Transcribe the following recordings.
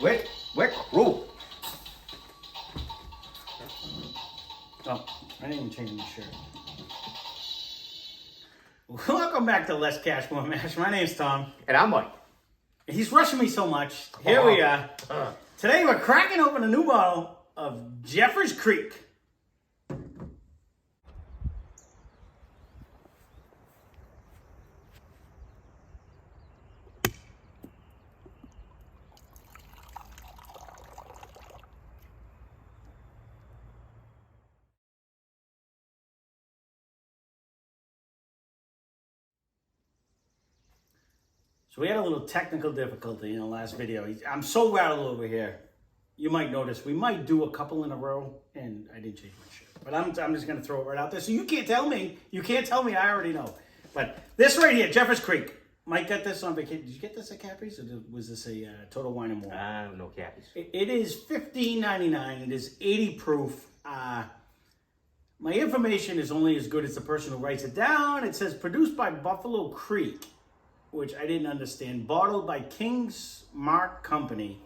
Wick, rule. Oh, I didn't even change my shirt. Welcome back to Less Cash, More Mash. My name's Tom. And I'm Mike. He's rushing me so much. Here we are. Today we're cracking open a new bottle of Jeffers Creek. So we had a little technical difficulty in the last video. I'm so rattled over here. You might notice we might do a couple in a row, and I didn't change my shirt. But I'm just going to throw it right out there. So you can't tell me. You can't tell me. I already know. But this right here, Jeffers Creek. Mike got this on vacation. Did you get this at Capri's, or was this a Total Wine and More? No Capri's. It is $15.99. It is 80 proof. My information is only as good as the person who writes it down. It says produced by Buffalo Creek, which I didn't understand. Bottled by King's Mark Company.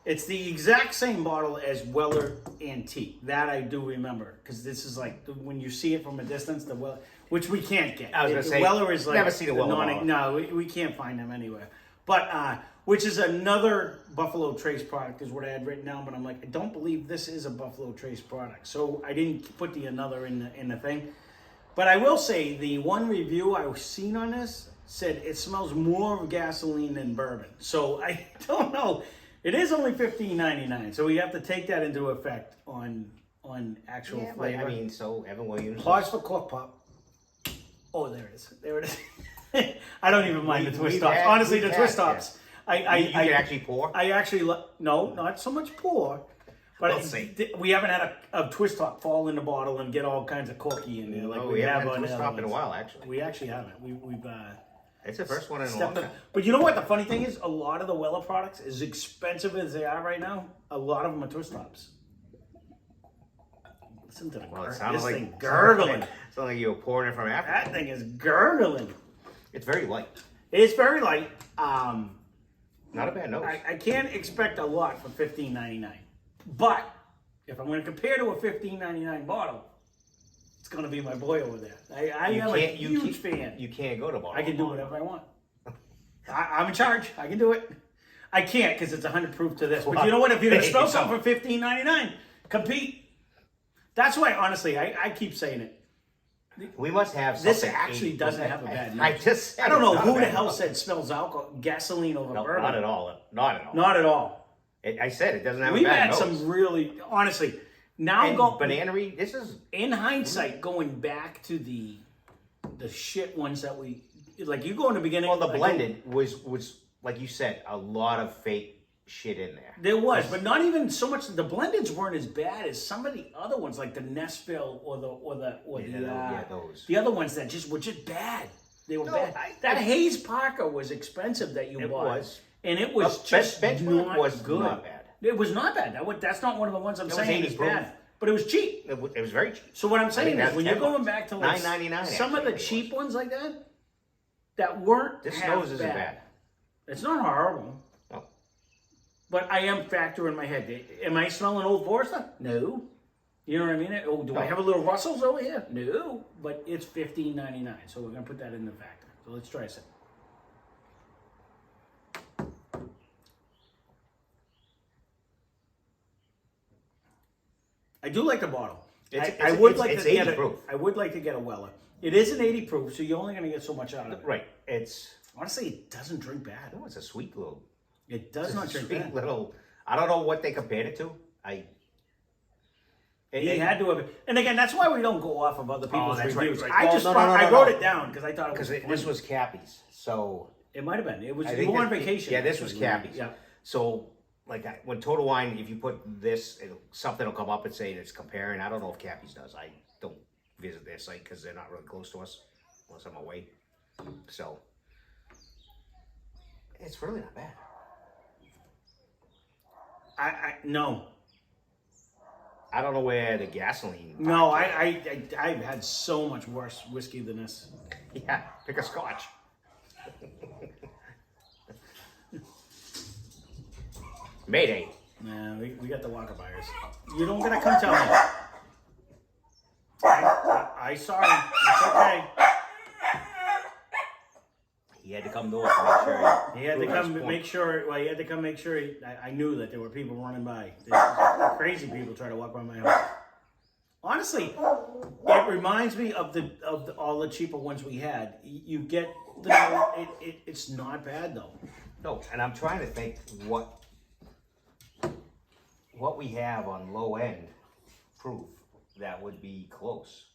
It's the exact same bottle as Weller Antique. That I do remember, because this is like when you see it from a distance, the Weller, which we can't get. I was going to say, Weller is like never seen a Weller bottle. No, we can't find them anywhere. But which is another Buffalo Trace product, is what I had written down. But I'm like, I don't believe this is a Buffalo Trace product, so I didn't put the another in the thing. But I will say, the one review I've seen on this said it smells more of gasoline than bourbon. So I don't know. It is only $15.99, so we have to take that into effect on actual flavor. I mean, so Evan Williams. Pause for cork pop. Oh, there it is. There it is. I don't even mind the twist tops. Honestly, the twist tops. Yeah. You can actually pour? I actually, no, not so much pour. But we haven't had a twist top fall in the bottle and get all kinds of corky in there. Like we haven't had a twist top in a while, actually. We actually haven't. We've it's the first one in a long time. But you know what? The funny thing is, a lot of the Weller products, as expensive as they are right now, a lot of them are twist tops. Listen to this thing gurgling. It sounds like you were pouring it from Africa. That thing is gurgling. It's very light. It's very light. Not a bad nose. I can't expect a lot for $15.99. But if I'm going to compare to a $15.99 bottle, it's going to be my boy over there. I am a huge fan. You can't go to bottle. I can do whatever I want. I'm in charge. I can do it. I can't, because it's 100 proof to this. But you know what? If you're going to spell something for $15.99, compete. That's why, honestly, I keep saying it. We must have something. This actually doesn't have a bad nose. I don't know who the hell said smells gasoline over bourbon. Not at all. Not at all. Not at all. I said it doesn't have a We've bad had nose. some really, honestly, now Bananery, this is... In hindsight, going back to the shit ones that we, like you go in the beginning. Well, the blended was, like you said, a lot of fake shit in there. There was, but not even so much. The blendeds weren't as bad as some of the other ones, like the Nestville or those. The other ones that were just bad. They were bad. That Hayes Parker was expensive that you bought. It was. And it was just Benchmark was good. Not bad. It was not bad. That's not one of the ones I'm saying is bad. But it was cheap. It was very cheap. So what I'm saying is, when you're going back to like $9.99, some of the cheap ones like that weren't this half nose isn't bad. It's not horrible. No. But I am factoring in my head. Am I smelling Old Forester? No. You know what I mean? Oh, do I have a little Russells over here? No. But it's $15.99, so we're going to put that in the factor. So let's try it. I do like the bottle. I would like to get a Weller. It is an 80 proof, so you're only going to get so much out of it. Right. Honestly, it doesn't drink bad. No, it's a sweet little. It does not drink bad. Little. I don't know what they compared it to. He had to have. And again, that's why we don't go off of other people's reviews. Right. I wrote it down because I thought it was funny. This was Cappy's, so it might have been. It was you were on vacation. Yeah, this was Cappy's. Yeah. So when Total Wine, if you put this, something will come up and say it's comparing. I don't know if Cappy's does. I don't visit their site because they're not really close to us unless I'm away. So it's really not bad. No. I don't know where the gasoline. No, I've had so much worse whiskey than this. Yeah, pick a Scotch. Mayday. Nah, we got the Walker buyers. You don't gotta come tell me. I saw him. It's okay. He had to come north to make sure. He had to come make sure. Well, he had to come make sure. I knew that there were people running by. There's crazy people try to walk by my house. Honestly, it reminds me of all the cheaper ones we had. You get it's not bad though. No, and I'm trying to think what we have on low end proof that would be close.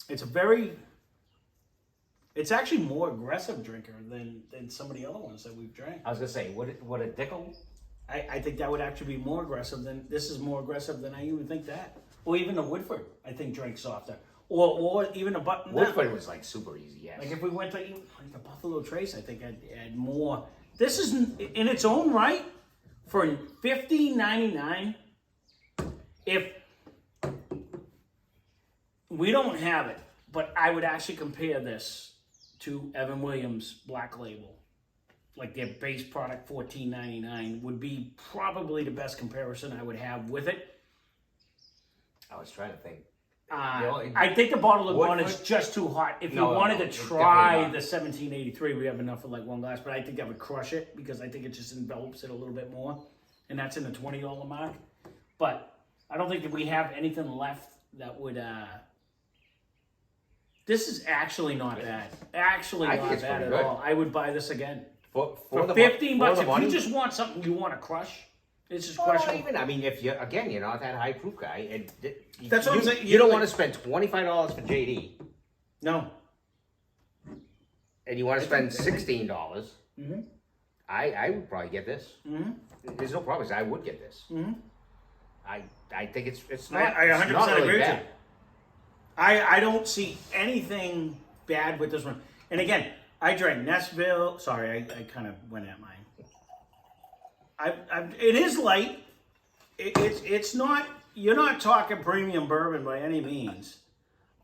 It's actually more aggressive drinker than some of the other ones that we've drank. I was gonna say, would a Dickel? I think that would actually be more aggressive than this is more aggressive than I even think that. Or even the Woodford, I think drank softer. Or even a button. Woodford was like super easy, yes. Like if we went to even like the Buffalo Trace, I think I'd add more. This is in its own right for $15.99. If we don't have it, but I would actually compare this to Evan Williams Black Label. Like their base product, $14.99 would be probably the best comparison I would have with it. I was trying to think. I think the bottle of one is just too hot. If you wanted to try the 1783, we have enough for like one glass, but I think that would crush it because I think it just envelops it a little bit more, and that's in the $20 mark. But I don't think that we have anything left that would. This is actually not bad. Actually not bad at all. I would buy this again. For $15, if you just want something you want to crush, it's just crushable. Even, I mean, if you're not that high proof guy, and that's what I'm saying. You don't want to spend $25 for JD. No. And you want to spend $16. Mm-hmm. I would probably get this. Mm-hmm. There's no problem. I would get this. Mm-hmm. I think it's not. I 100% really agree bad. with you. I don't see anything bad with this one. And again, I drank Nestville. Sorry, I kind of went at mine. It is light. It's not. You're not talking premium bourbon by any means.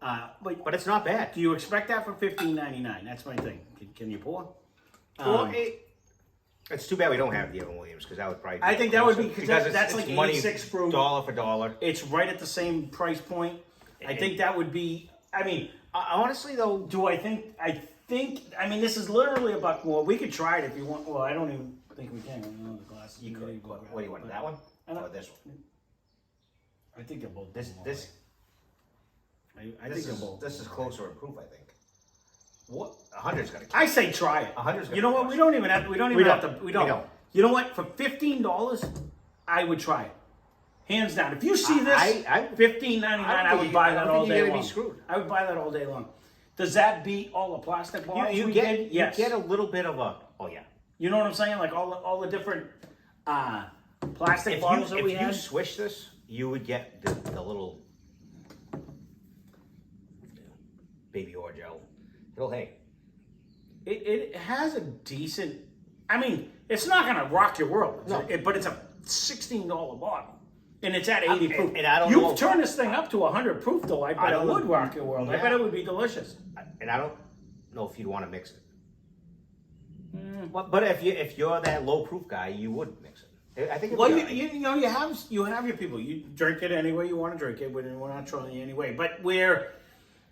But it's not bad. Do you expect that for $15.99? That's my thing. Can you pour? Well, it's too bad we don't have the Evan Williams because that would probably. I think that would be because that's like money 86 proof, dollar for dollar. It's right at the same price point. I think that would be. I mean, honestly though, do I think? I mean, this is literally $1 more. We could try it if you want. Well, I don't even think we can. The glasses. You could. What do you want? That one? Or this one? I think they're both. This. I think they're both. This is closer in proof. I think. What? 100's gonna. I say try it. 100's gonna. You know what? We don't even have. We don't. You know what? For $15, I would try it. Hands down. If you see this, $15.99, I would buy that all day long. I would buy that all day long. Does that beat all the plastic bottles we did? Yes. You get a little bit of a. Oh yeah. You know what I'm saying? Like all the different plastic bottles that we had. If you swish this, you would get the little baby Orgeat. Little hey. It has a decent. I mean, it's not gonna rock your world, but it's a $16 bottle. And it's at 80 proof. And I don't know. You've turned this thing up to 100 proof, though. I bet it would rock your world. Yeah. I bet it would be delicious. And I don't know if you'd want to mix it. But if you're that low proof guy, you would mix it. I think. Well, you have your people. You drink it any way you want to drink it. We're not trolling you anyway. But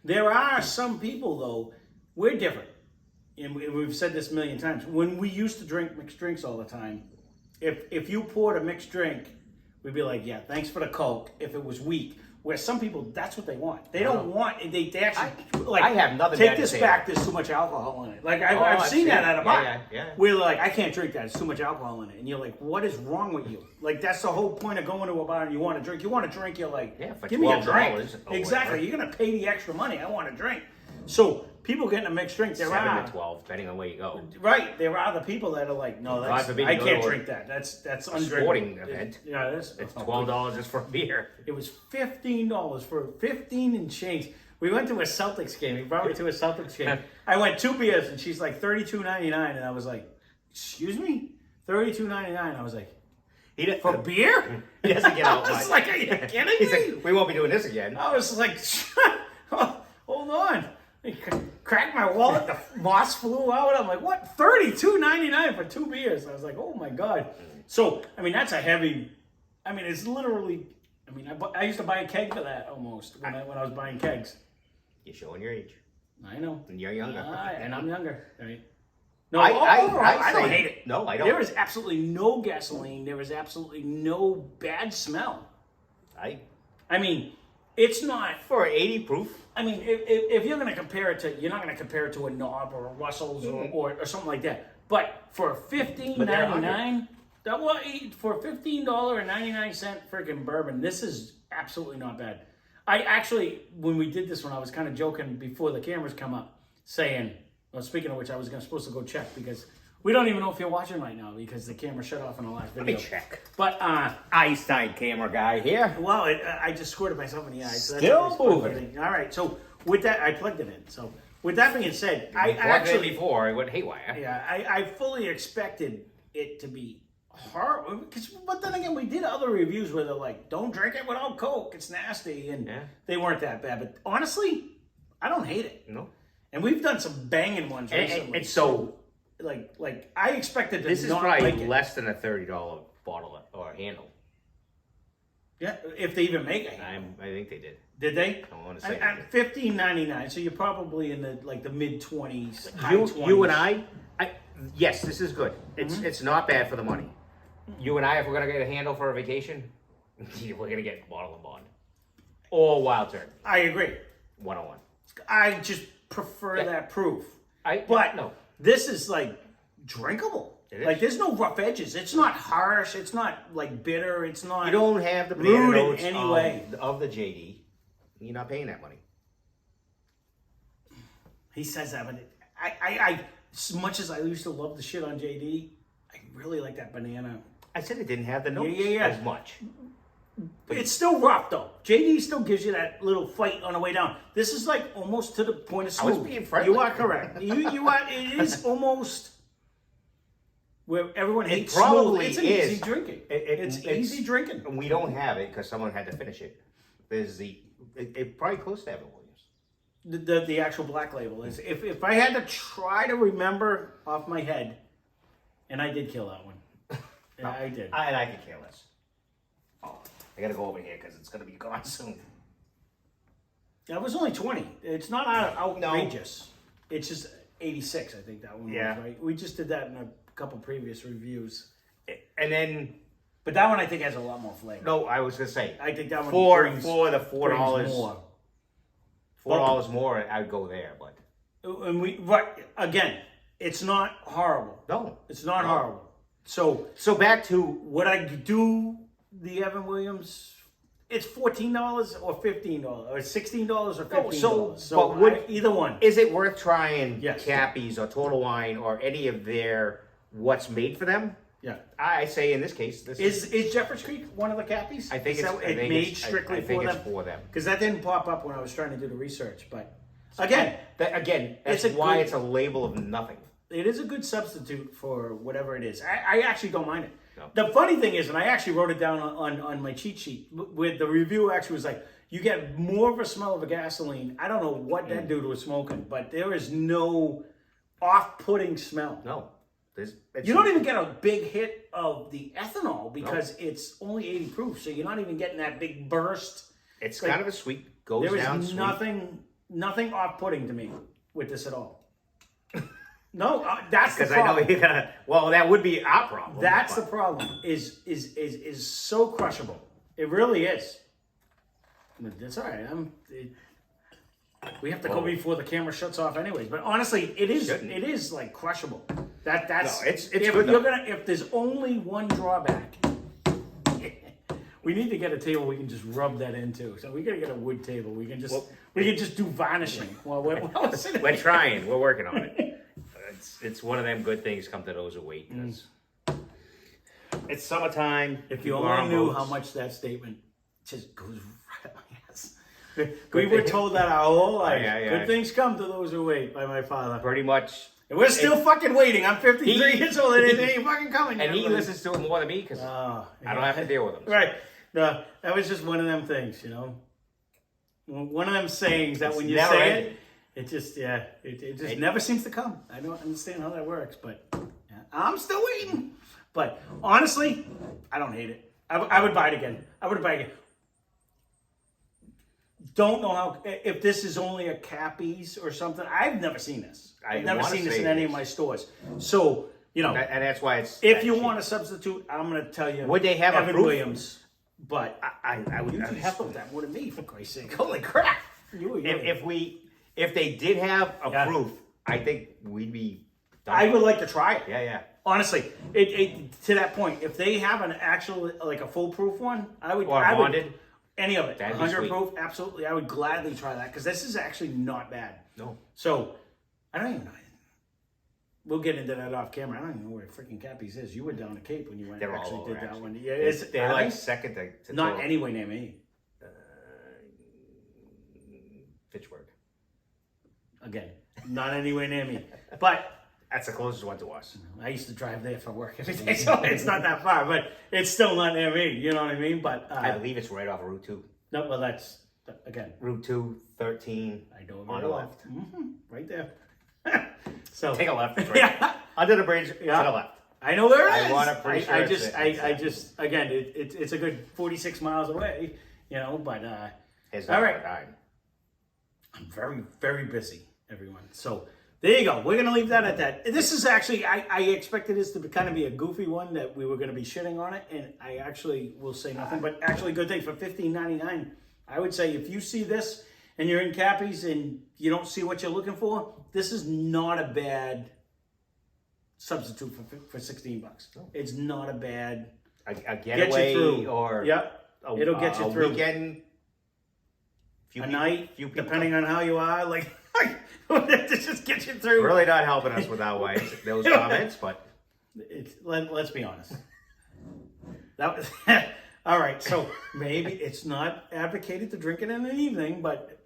there are some people though, we're different, and we've said this a million times. When we used to drink mixed drinks all the time, if you poured a mixed drink, we'd be like, yeah, thanks for the Coke. If it was weak, where some people, that's what they want. They don't want. They actually like. I have nothing. Take this back. There's too much alcohol in it. Like I've seen that at a bar. Yeah. We're like, I can't drink that. There's too much alcohol in it. And you're like, what is wrong with you? Like that's the whole point of going to a bar and you want to drink. You want to drink. You're like, give me a drink. Exactly. You're gonna pay the extra money. I want to drink. So people getting a mixed drink. 7 to 12, depending on where you go. Right. There are the people that are like, no, I can't drink that. That's undrinkable. Sporting event. Yeah, it's $12 just for a beer. It was $15 for 15 and change. We went to a Celtics game. He brought me to a Celtics game. I went 2 beers and she's like $32.99, and I was like, excuse me, $32.99. I was like, for beer? He doesn't get out. I was like, are you kidding me? He's like, we won't be doing this again. I was like, hold on. Cracked my wallet. The moss flew out. I'm like, what? $32.99 for 2 beers. I was like, oh my god. So I mean, that's a heavy. I mean, it's literally. I mean, I used to buy a keg for that almost when I was buying kegs. You're showing your age. I know. And you're younger. And I'm younger. Right? No, overall, I don't hate it. No, I don't. There is absolutely no gasoline. There is absolutely no bad smell. I mean, it's not for 80 proof. I mean, if you're going to compare it to, you're not going to compare it to a Knob or a Russell's or something like that. But for $15.99, for $15.99 freaking bourbon, this is absolutely not bad. I actually, when we did this one, I was kind of joking before the cameras come up, saying, well, speaking of which, I was supposed to go check because we don't even know if you're watching right now because the camera shut off in the last video. Let me check. But Einstein camera guy here. Well, I just squirted myself in the eye. So Still moving. All right. So with that, I plugged it in. So with that being said, I plugged actually it before it went haywire. Yeah, I fully expected it to be horrible. But then again, we did other reviews where they're like, "Don't drink it without Coke; it's nasty," and they weren't that bad. But honestly, I don't hate it. No. And we've done some banging ones recently. And so, like I expected to this is not probably like less than a $30 bottle or handle. Yeah, if they even make it. I think they did. Did they? I want to say at $15.99, so you're probably in the mid-20s, high you, 20s. You and I, yes, this is good. It's not bad for the money. You and I, if we're gonna get a handle for a vacation, we're gonna get bottle and bond or Wild Turn. I agree. 101. I just prefer that proof. No. This is like drinkable. It is. Like there's no rough edges. It's not harsh. It's not like bitter. It's not. You don't have the rude banana in notes any way. of the JD. You're not paying that money. He says that, but I as much as I used to love the shit on JD, I really like that banana. I said it didn't have the notes as much. But it's still rough though. JD still gives you that little fight on the way down. This is like almost to the point of smooth. I was being friendly. You are correct. you are. It is almost where everyone hates probably smooth. It's an easy drinking. It's easy drinking. And we don't have it because someone had to finish it. There's it probably close to Evan Williams. The actual black label is. If I had to try to remember off my head, and I did kill that one. Yeah, I did. I could care less. Oh, I gotta go over here because it's gonna be gone soon. That was only 20. It's not outrageous. No. It's just 86, I think that one was, right? We just did that in a couple previous reviews. And then... But that one I think has a lot more flavor. No, I was gonna say. I think that one for brings, the $4 more. $4 more, I'd go there, but... And again, it's not horrible. No. It's not horrible. So back to... Would I do the Evan Williams? It's $14 or $15 or $16 or $15. So either one. Is it worth trying Yes. Cappy's or Total Wine or any of their what's made for them? Yeah. I say in this case, is Jeffers Creek one of the Cappies? I think it's made strictly for them. Because that didn't pop up when I was trying to do the research. But again, that's why it's a label of nothing. It is a good substitute for whatever it is. I actually don't mind it. No. The funny thing is, and I actually wrote it down on my cheat sheet, with the review actually was like, you get more of a smell of a gasoline. I don't know what that dude was smoking, but there is no off-putting smell. No. You don't even get a big hit of the ethanol because it's only 80 proof, so you're not even getting that big burst. It's kind of a sweet, goes down sweet. There is nothing off-putting to me with this at all. No, that's the problem. Because I know you're gonna. Well, that would be our problem. That's the problem. Is so crushable. It really is. But that's all right. We have to go before the camera shuts off, anyways. But honestly, it is. It is like crushable. That's. No, it's if good you're gonna. If there's only one drawback, we need to get a table we can just rub that into. So we gotta get a wood table. We can just do varnishing. Well, we're trying. We're working on it. It's one of them good things come to those who wait. It's summertime. If you only knew how much that statement just goes right up my ass. We were told that our whole life. Good things come to those who wait by my father. Pretty much. And we're still fucking waiting. I'm 53 years old and it ain't fucking coming. And he listens to it more than me because I don't have to deal with him. So. Right. No, that was just one of them things, you know. One of them sayings that when you say It just, it just never seems to come. I don't understand how that works, but yeah, I'm still waiting. But honestly, I don't hate it. I would buy it again. I would buy it again. Don't know how, if this is only a Cappies or something. I've never seen this. I've never seen this in any of my stores. So, you know. And that's why it's. If you want a substitute, I'm going to tell you. Would they have Evan a proof? Williams. But I would you have just spoke that more than me, for Christ's sake. Holy crap! You. If they did have a proof, I think we'd be done. I would like to try it. Yeah. Honestly, it to that point, if they have an actual, like a foolproof one, I would. Or bonded. Any of it. That'd be 100 sweet. proof, absolutely. I would gladly try that because this is actually not bad. No. So, I don't even know. We'll get into that off camera. I don't even know where freaking Cappies is. You were down the Cape when you went. They're actually all over, did that actually. one. Yeah, they're like second to not total. anywhere near me. Fitchburg. Again, not anywhere near me. But That's the closest one to us. I used to drive there for work every day, so it's not that far. But it's still not near me. You know what I mean? But I believe it's right off of Route 2. no, well, that's again. Route 2, 13. I know on the left. right there. So Take a left. It's right. Under the bridge, to the left. I know where it is. I want to pretty sure I just again, it's a good 46 miles away, you know. But All right. I'm very, very busy, everyone. So there you go. We're gonna leave that at that. This is actually, I expected this to kind of be a goofy one that we were gonna be shitting on it, and I actually will say nothing. But actually, good thing for $15.99. I would say if you see this and you're in Cappies and you don't see what you're looking for, this is not a bad substitute for $16. It's not a bad A get getaway you through. or It'll get you a through. weekend. Few people depending on how you are, like to just get you through. Really not helping us with those comments, but Let's be honest. That was all right. So maybe it's not advocated to drink it in the evening, but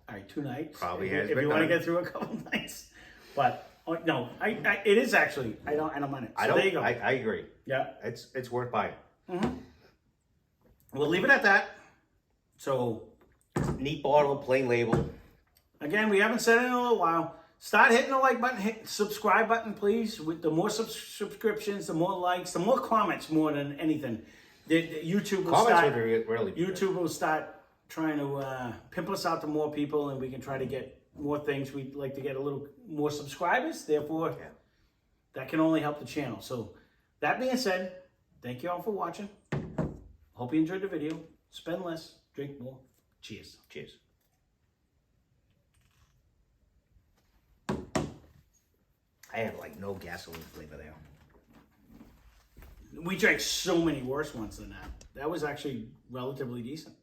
all right, 2 nights. Probably if has you been want to done. get through a couple nights. But no, it is actually. I don't mind it. So there you go. I agree. Yeah, It's worth buying. we'll leave it at that. So Neat bottle, plain label. again, we haven't said it in a little while. Start hitting the like button, hit subscribe button, please. With the more subscriptions, the more likes, the more comments, more than anything. The YouTube will Comments start. would really be good. YouTube will start trying to pimp us out to more people, and we can try to get more things. We'd like to get a little more subscribers. Therefore, that can only help the channel. So, that being said, thank you all for watching. Hope you enjoyed the video. Spend less, drink more. Cheers. Cheers. I had like no gasoline flavor there. We drank so many worse ones than that. That was actually relatively decent.